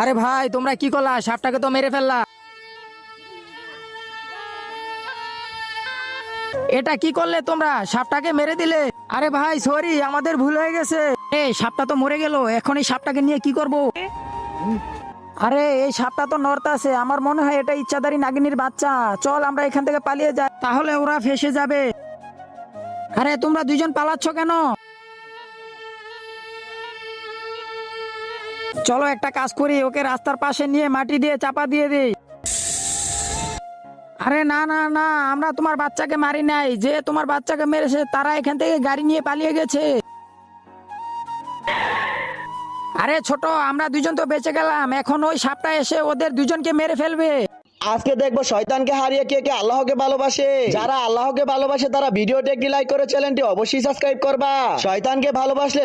আরে ভাই তোমরা কি করলা? সাপটাকে তো মেরে ফেললা। এটা কি করলে তোমরা? সাপটাকে মেরে দিলে। আরে ভাই সরি, আমাদের ভুল হয়ে গেছে। এই সাপটা তো মরে গেল, এখন এই সাপটাকে নিয়ে কি করব? আরে এই সাপটা তো নর্থ আছে, আমার মনে হয় এটা ইচ্ছাধারী নাগিনীর বাচ্চা। চল আমরা এখান থেকে পালিয়ে যাই, তাহলে ওরা ফেঁসে যাবে। আরে তোমরা দুইজন পালাচ্ছ কেন? চলো একটা কাজ করি, ওকে রাস্তার পাশে নিয়ে মাটি দিয়ে চাপা দিয়ে দিই। আরে না না না, আমরা তোমার বাচ্চাকে মারি নাই। যে তোমার বাচ্চাকে মেরেছে তারা এখান থেকে গাড়ি নিয়ে পালিয়ে গেছে। আরে ছোট, আমরা দুজন তো বেঁচে গেলাম, এখন ওই সাপটা এসে ওদের দুজনকে মেরে ফেলবে। আজকে দেখবো শয়তানকে হারিয়ে কে কে আল্লাহকে ভালোবাসে। যারা আল্লাহকে ভালোবাসে তারা ভিডিওতে একটি লাইক করে চ্যানেলটি অবশ্যই সাবস্ক্রাইব করবা। শয়তানকে ভালোবাসলে